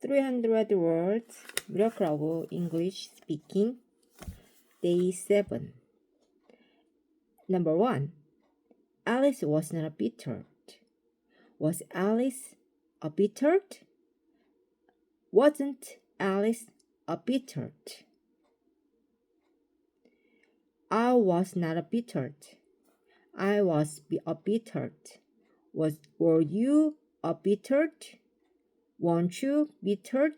300 words, Miracle of English Speaking, Day 7. Number 1. Alice was not bitter. Was Alice a bitter? Wasn't Alice a bitter? I was not a bitter. I was a bitter. Were you a bitter? Weren't you bitter?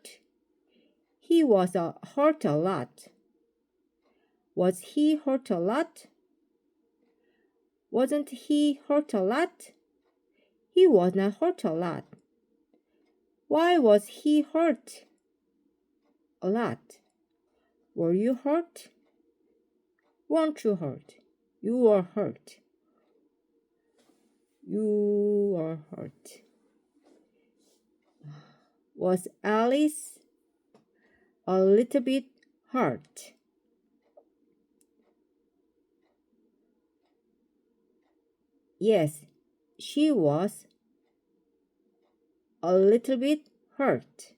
He was hurt a lot. Was he hurt a lot? Wasn't he hurt a lot? He was not hurt a lot. Why was he hurt a lot? Were you hurt? Weren't you hurt? You were hurt. You were hurt. Was Alice a little bit hurt? Yes, she was a little bit hurt.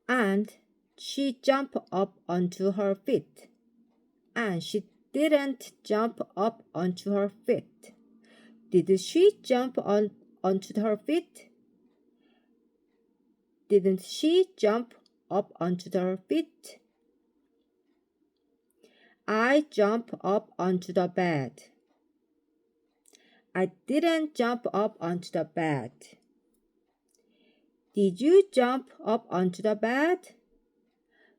And she jumped up onto her feet. And she didn't jump up onto her feet. Did she jump onto her feet? Didn't she jump up onto her feet? I jumped up onto the bed. I didn't jump up onto the bed. Did you jump up onto the bed?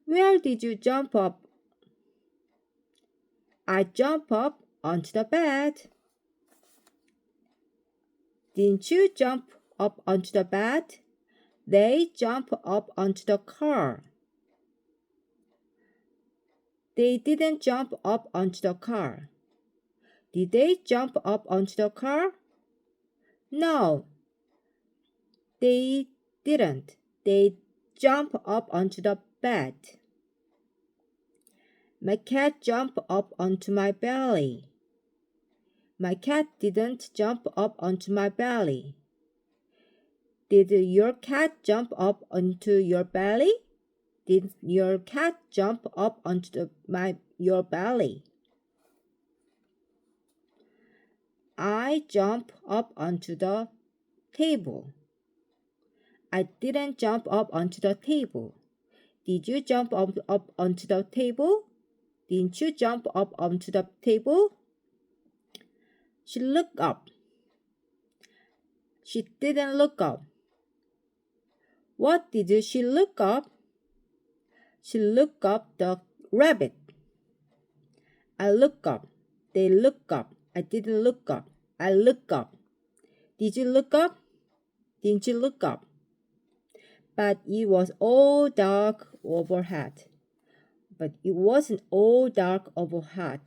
Where did you jump up? I jumped up onto the bed. Didn't you jump up onto the bed? They jumped up onto the car. They didn't jump up onto the car. Did they jump up onto the car? No, they didn't. They jumped up onto the bed. My cat jumped up onto my belly. My cat didn't jump up onto my belly. Did your cat jump up onto your belly? Did your cat jump up onto your belly? I jumped up onto the table. I didn't jump up onto the table. Did you jump up onto the table? Didn't you jump up onto the table? She looked up. She didn't look up. What did she look up? She looked up the rabbit. I look up. They look up. I didn't look up. I look up. Did you look up? Didn't you look up? But it was all dark overhead. But it wasn't all dark overhead.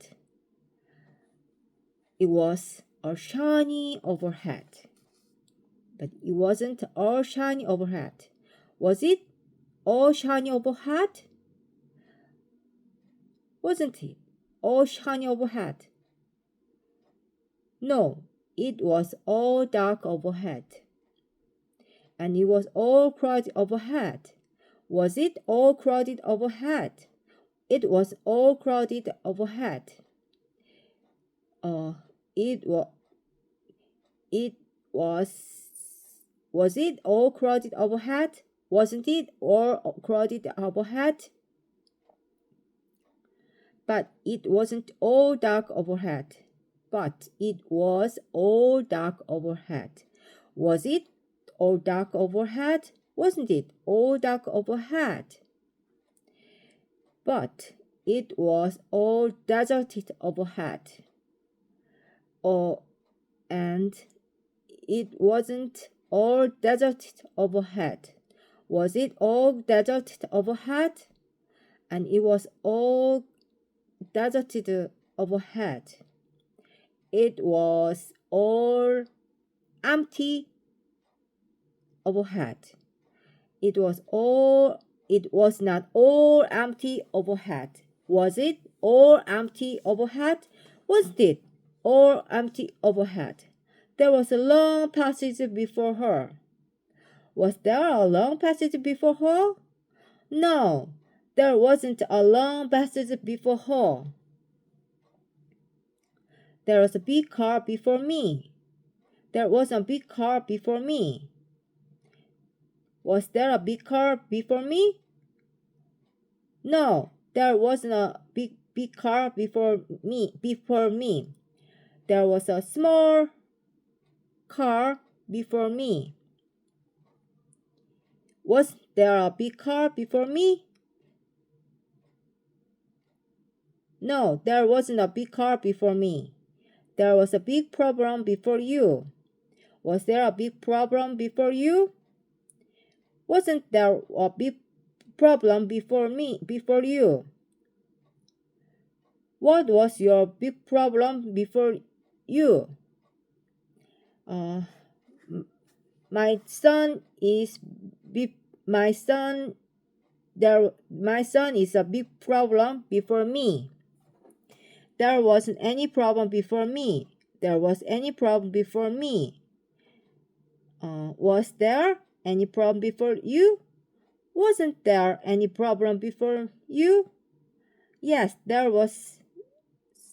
It was all shiny overhead. But it wasn't all shiny overhead. Was it all shiny overhead? Wasn't it all shiny overhead? No, it was all dark overhead. And it was all crowded overhead. Was it all crowded overhead? It was all crowded overhead. Was it all crowded overhead? Wasn't it all crowded overhead? But it wasn't all dark overhead. But it was all dark overhead. Was it all dark overhead? Wasn't it all dark overhead? But it was all deserted overhead. And it wasn't all deserted overhead. Was it all deserted overhead? And it was all deserted overhead. It was all empty overhead. It was not all empty overhead. Was it all empty overhead? Wasn't it all empty overhead? There was a long passage before her. Was there a long passage before her? No, there wasn't a long passage before her. There was a big car before me. There was a big car before me. Was there a big car before me? No, there wasn't a big car before me. There was a small car before me. Was there a big car before me? No, there wasn't a big car before me. There was a big problem before you. Was there a big problem before you? Wasn't there a big problem before you? What was your big problem before you? My son is a big problem before me. There wasn't any problem before me. There was any problem before me. Was there any problem before you? Wasn't there any problem before you? Yes, there was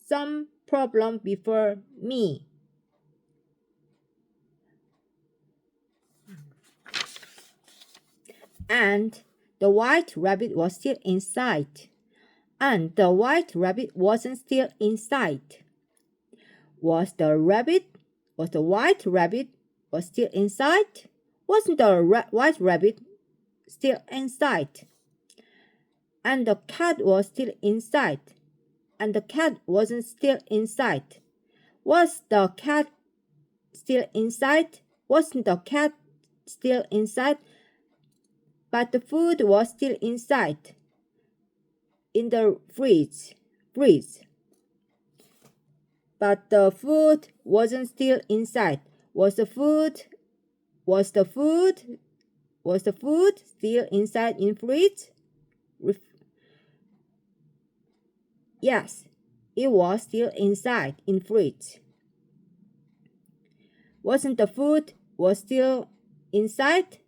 some problem before me. And the white rabbit was still inside. And the white rabbit wasn't still inside. Was the white rabbit was still inside? Wasn't the white rabbit still inside? And the cat was still inside. And the cat wasn't still inside. Was the cat still inside? Wasn't the cat still inside? But the food was still inside. In the fridge. But the food wasn't still inside. Was the food still inside in fridge? Yes, it was still inside in fridge. Wasn't the food was still inside?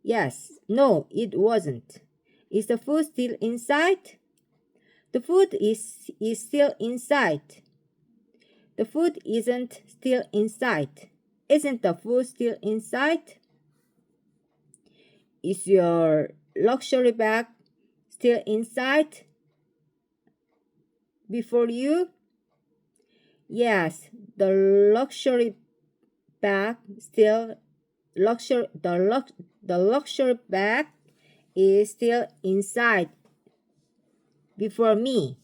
Yes. No, it wasn't. Is the food still inside? The food is still inside. The food isn't still inside. Isn't the food still inside? Is your luxury bag still inside before you? Yes, the luxury bag the luxury bag is still inside before me.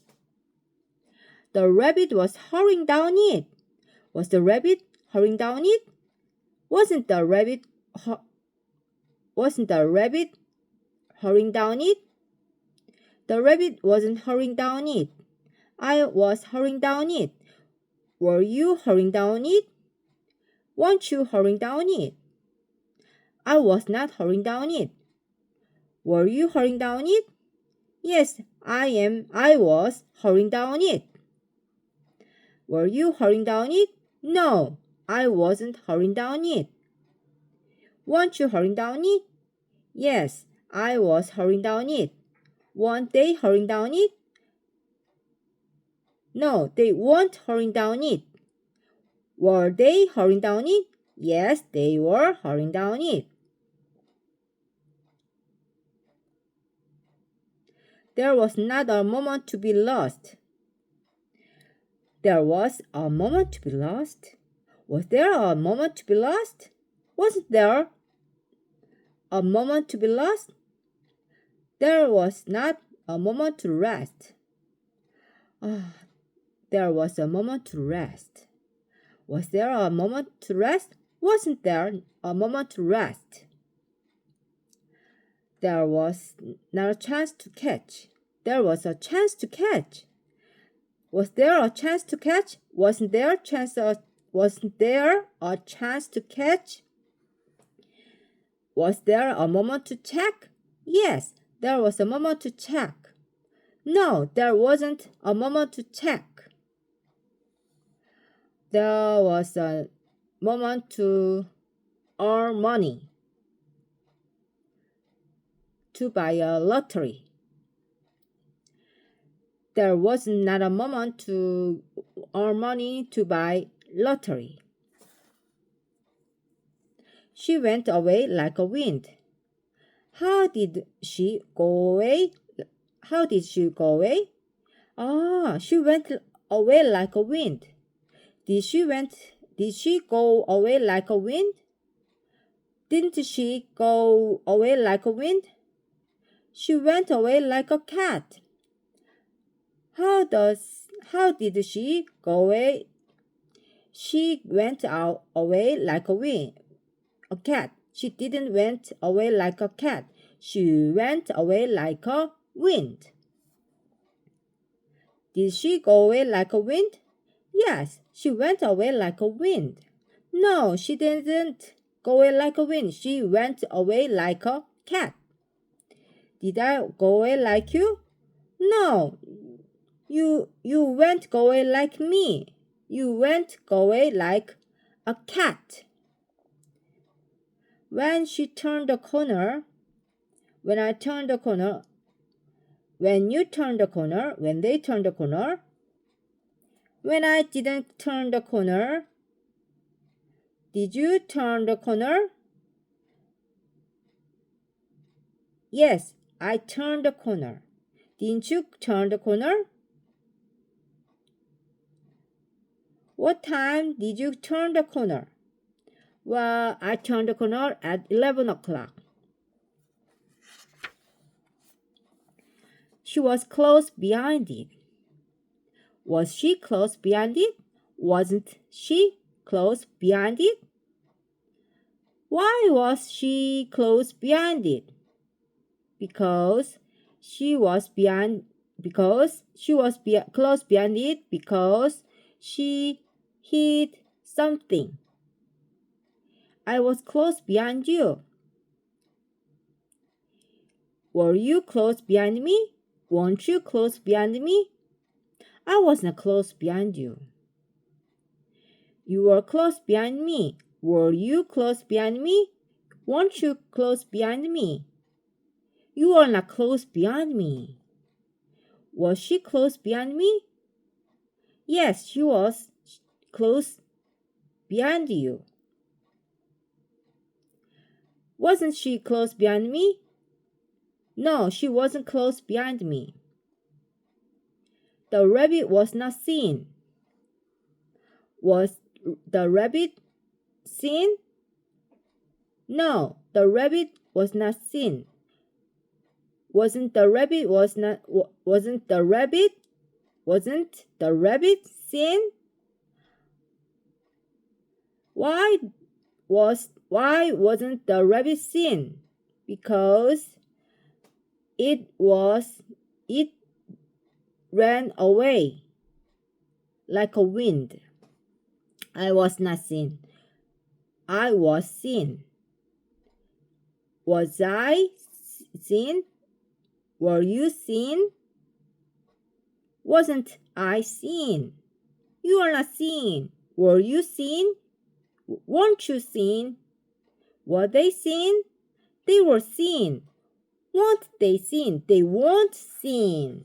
The rabbit was hurrying down it. Was the rabbit hurrying down it? Wasn't the rabbit hurrying down it? The rabbit wasn't hurrying down it. I was hurrying down it. Were you hurrying down it? Weren't you hurrying down it? I was not hurrying down it. Were you hurrying down it? Yes, I was hurrying down it. Were you hurrying down it? No, I wasn't hurrying down it. Weren't you hurrying down it? Yes, I was hurrying down it. Weren't they hurrying down it? No, they weren't hurrying down it. Were they hurrying down it? Yes, they were hurrying down it. There was not a moment to be lost. There was a moment to be lost. Was there a moment to be lost? Wasn't there a moment to be lost? There was not a moment to rest. There was a moment to rest. Was there a moment to rest? Wasn't there a moment to rest? There was not a chance to catch. There was a chance to catch. Was there a chance to catch? Wasn't there a chance to catch? Was there a moment to check? Yes, there was a moment to check. No, there wasn't a moment to check. There was a moment to earn money. to buy a lottery. There was not a moment to earn money to buy lottery. She went away like a wind. How did she go away? How did she go away? She went away like a wind. Did she go away like a wind? Didn't she go away like a wind? She went away like a cat. How did she go away? She went away like a cat. She didn't went away like a cat. She went away like a wind. Did she go away like a wind? Yes, she went away like a wind. No, she didn't go away like a wind. She went away like a cat. Did I go away like you? No, you went go away like me. You went go away like a cat. When I turned the corner, when they turned the corner, when I didn't turn the corner, did you turn the corner? Yes, I turned the corner. Didn't you turn the corner? What time did you turn the corner? Well, I turned the corner at 11 o'clock. She was close behind it. Was she close behind it? Wasn't she close behind it? Why was she close behind it? Because she was close behind it because she hid something. I was close behind you. Were you close behind me? Weren't you close behind me? I wasn't close behind you. You were close behind me. Were you close behind me? Weren't you close behind me? You are not close behind me. Was she close behind me? Yes, she was close behind you. Wasn't she close behind me? No, she wasn't close behind me. The rabbit was not seen. Was the rabbit seen? No, the rabbit was not seen. Wasn't the rabbit seen? Why wasn't the rabbit seen? Because it ran away like a wind. I was not seen. I was seen. Was I seen? Were you seen? Wasn't I seen? You are not seen. Were you seen? Weren't you seen? Were they seen? They were seen. Weren't they seen? They weren't seen.